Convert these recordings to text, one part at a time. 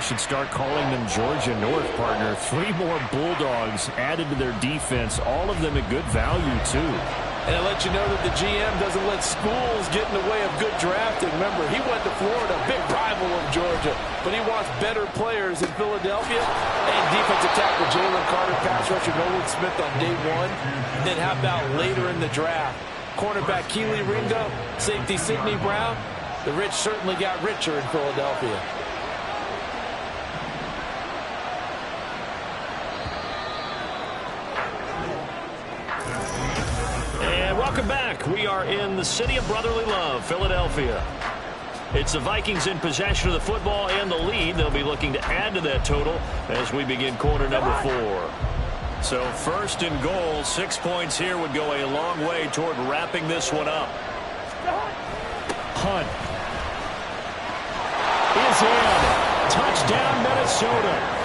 should start calling them Georgia North, partner. 3 more Bulldogs added to their defense, all of them at good value, too. And it lets you know that the GM doesn't let schools get in the way of good drafting. Remember, he went to Florida, big rival of Georgia, but he wants better players in Philadelphia. And defensive tackle Jalen Carter, pass rusher Nolan Smith on day 1. And then how about later in the draft? Cornerback Keely Ringo, safety Sidney Brown. The rich certainly got richer in Philadelphia. And welcome back. We are in the city of brotherly love, Philadelphia. It's the Vikings in possession of the football and the lead. They'll be looking to add to that total as we begin quarter number 4. So first and goal, 6 points here would go a long way toward wrapping this one up. Hunt is in. Touchdown, Minnesota.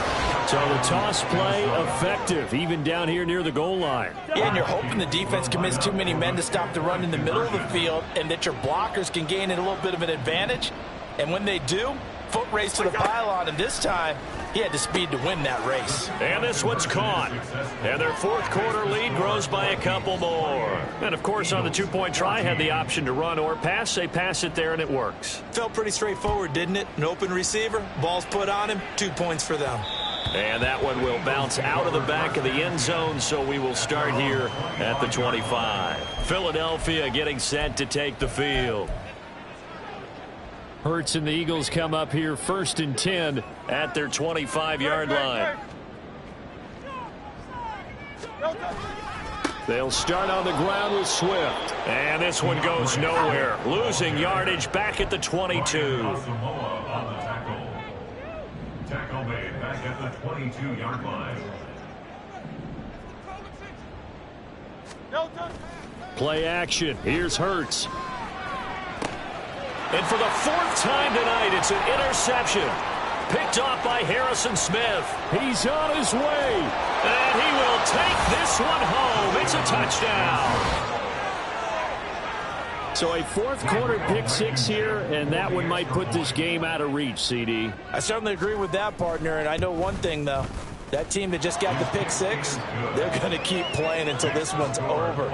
So the toss play effective, even down here near the goal line. Yeah, and you're hoping the defense commits too many men to stop the run in the middle of the field and that your blockers can gain a little bit of an advantage. And when they do, foot race to the pylon, and this time he had the speed to win that race. And this one's caught. And their fourth quarter lead grows by a couple more. And, of course, on the 2-point try, had the option to run or pass. They pass it there, and it works. Felt pretty straightforward, didn't it? An open receiver, ball's put on him, 2 points for them. And that one will bounce out of the back of the end zone, so we will start here at the 25. Philadelphia getting set to take the field. Hurts and the Eagles come up here 1st and 10 at their 25-yard line. They'll start on the ground with Swift. And this one goes nowhere. Losing yardage back at the 22. Tackle made back at the 22-yard line. Play action. Here's Hurts. And for the 4th time tonight, it's an interception. Picked off by Harrison Smith. He's on his way. And he will take this one home. It's a touchdown. So a 4th quarter pick 6 here, and that one might put this game out of reach, CD. I certainly agree with that, partner, and I know one thing, though. That team that just got the pick 6, they're going to keep playing until this one's over.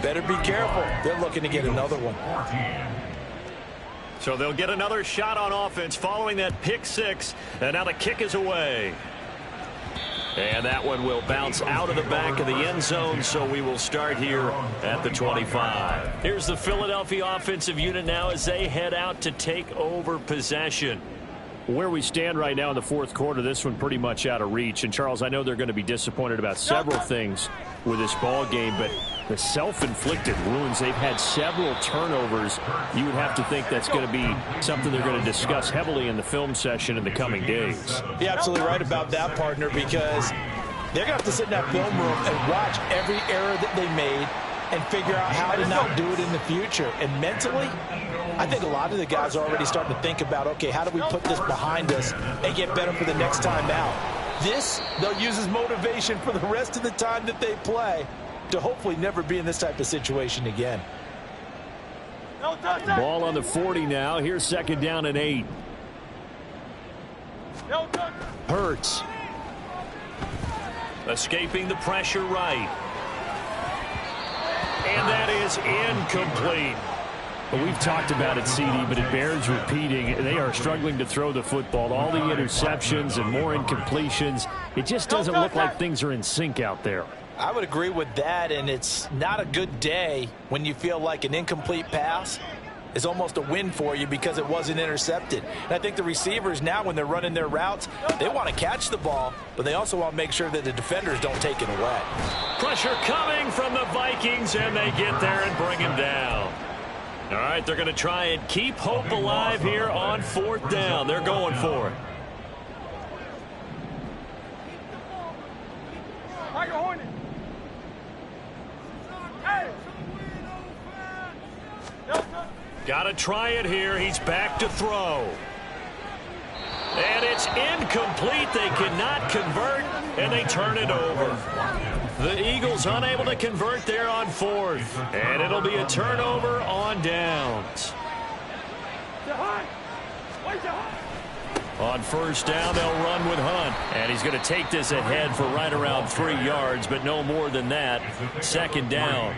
Better be careful. They're looking to get another one. So they'll get another shot on offense following that pick 6, and now the kick is away. And that one will bounce out of the back of the end zone, so we will start here at the 25. Here's the Philadelphia offensive unit now as they head out to take over possession. Where we stand right now in the 4th quarter, this one pretty much out of reach. And, Charles, I know they're going to be disappointed about several things with this ball game, but the self-inflicted wounds, they've had several turnovers. You would have to think that's going to be something they're going to discuss heavily in the film session in the coming days. You're absolutely right about that, partner, because they're going to have to sit in that film room and watch every error that they made and figure out how to not do it in the future. And mentally, I think a lot of the guys are already starting to think about, okay, how do we put this behind us and get better for the next time out? This, they'll use as motivation for the rest of the time that they play to hopefully never be in this type of situation again. Ball on the 40 now. Here's 2nd down and 8. Hurts. Escaping the pressure right. And that is incomplete. Well, we've talked about it, CD, but it bears repeating. They are struggling to throw the football. All the interceptions and more incompletions. It just doesn't look like things are in sync out there. I would agree with that, and it's not a good day when you feel like an incomplete pass is almost a win for you because it wasn't intercepted. And I think the receivers now, when they're running their routes, they want to catch the ball, but they also want to make sure that the defenders don't take it away. Pressure coming from the Vikings, and they get there and bring him down. All right, they're going to try and keep hope alive here on 4th down. They're going for it. Got to try it here. He's back to throw. And it's incomplete. They cannot convert, and they turn it over. The Eagles unable to convert there on 4th. And it'll be a turnover on downs. On first down, they'll run with Hunt. And he's going to take this ahead for right around 3 yards, but no more than that. Second down.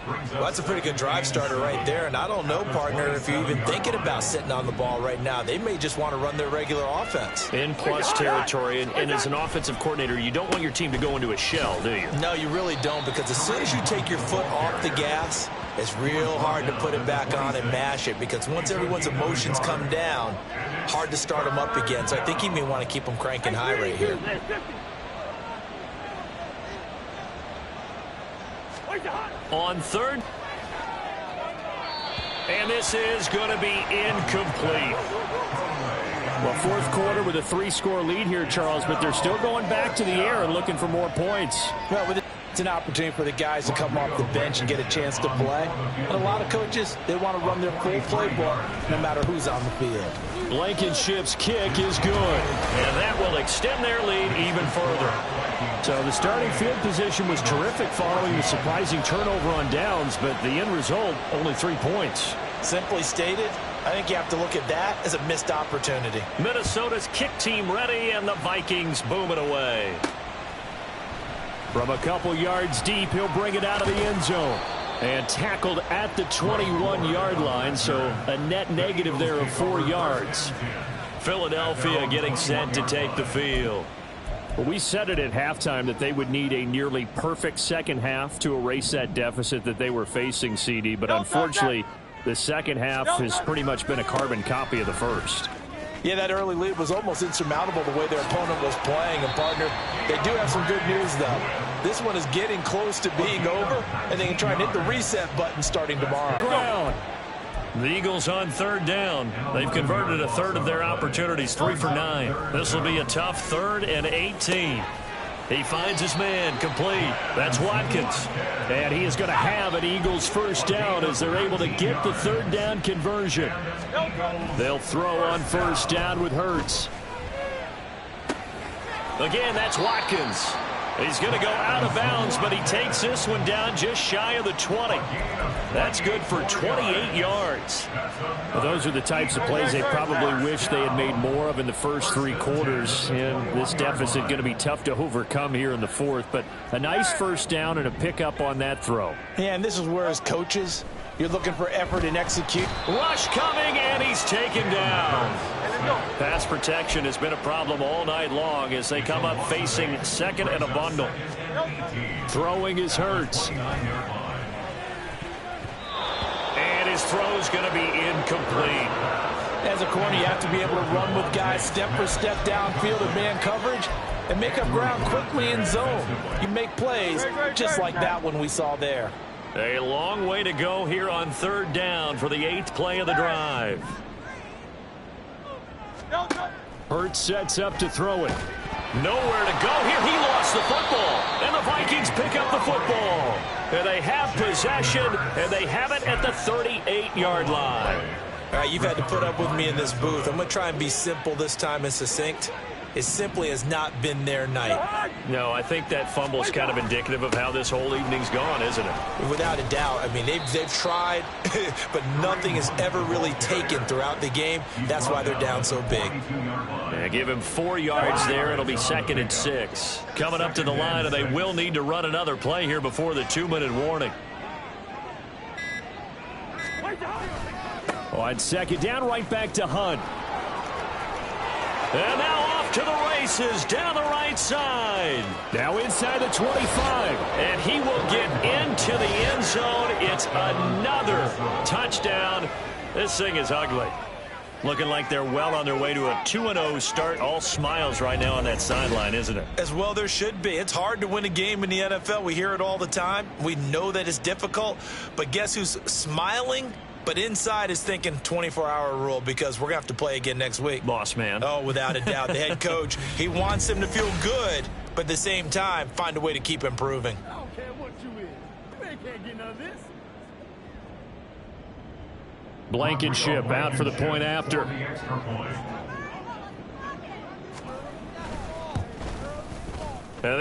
Well, that's a pretty good drive starter right there. And I don't know, partner, if you're even thinking about sitting on the ball right now. They may just want to run their regular offense. In plus territory, and as an offensive coordinator, you don't want your team to go into a shell, do you? No, you really don't, because as soon as you take your foot off the gas, it's real hard to put it back on and mash it, because once everyone's emotions come down, hard to start them up again. So I think he may want to keep them cranking high right here. On third. And this is going to be incomplete. Well, fourth quarter with a 3-score lead here, Charles, but they're still going back to the air and looking for more points. Well, it's an opportunity for the guys to come off the bench and get a chance to play. And a lot of coaches, they want to run their full playbook no matter who's on the field. Blankenship's kick is good. And that will extend their lead even further. So the starting field position was terrific following the surprising turnover on downs, but the end result, only 3 points. Simply stated, I think you have to look at that as a missed opportunity. Minnesota's kick team ready, and the Vikings boom it away. From a couple yards deep, he'll bring it out of the end zone. And tackled at the 21-yard line, so a net negative there of 4 yards. Philadelphia getting set to take the field. Well, we said it at halftime that they would need a nearly perfect second half to erase that deficit that they were facing, CD, but unfortunately, the second half has pretty much been a carbon copy of the first. Yeah, that early lead was almost insurmountable the way their opponent was playing. And, partner, they do have some good news, though. This one is getting close to being over, and they can try and hit the reset button starting tomorrow. Ground. The Eagles on third down. They've converted a third of their opportunities, 3 for 9. This will be a tough 3rd and 18. He finds his man, complete. That's Watkins. And he is going to have an Eagles first down as they're able to get the third down conversion. They'll throw on first down with Hurts. Again, that's Watkins. He's going to go out of bounds, but he takes this one down just shy of the 20. That's good for 28 yards. Well, those are the types of plays they probably wish they had made more of in the first 3 quarters. And this deficit going to be tough to overcome here in the fourth. But a nice first down and a pickup on that throw. Yeah, and this is where, as coaches, you're looking for effort and execute. Rush coming, and he's taken down. Pass protection has been a problem all night long as they come up facing second and a bundle. Throwing is Hurts. And his throw's going to be incomplete. As a corner, you have to be able to run with guys step for step downfield in man coverage and make up ground quickly in zone. You make plays just like that one we saw there. A long way to go here on third down for the 8th play of the drive. Hurts sets up to throw it. Nowhere to go here. He lost the football. And the Vikings pick up the football. And they have possession, and they have it at the 38-yard line. All right, you've had to put up with me in this booth. I'm going to try and be simple this time and succinct. It simply has not been their night. No, I think that fumble's kind of indicative of how this whole evening's gone, isn't it? Without a doubt. I mean, they've tried, but nothing has ever really taken throughout the game. That's why they're down so big. Yeah, give him 4 yards there. It'll be 2nd and 6. Coming up to the line, and they will need to run another play here before the 2-minute warning. On second down, right back to Hunt. And now off to the races down the right side. Now inside the 25. And he will get into the end zone. It's another touchdown. This thing is ugly. Looking like they're well on their way to a 2-0 start. All smiles right now on that sideline, isn't it? As well there should be. It's hard to win a game in the NFL. We hear it all the time. We know that it's difficult. But guess who's smiling? But inside is thinking 24-hour rule, because we're going to have to play again next week. Boss man. Oh, without a doubt. The head coach, he wants him to feel good, but at the same time, find a way to keep improving. I don't care what you is. You ain't can't get none of this. Blankenship out for the point after.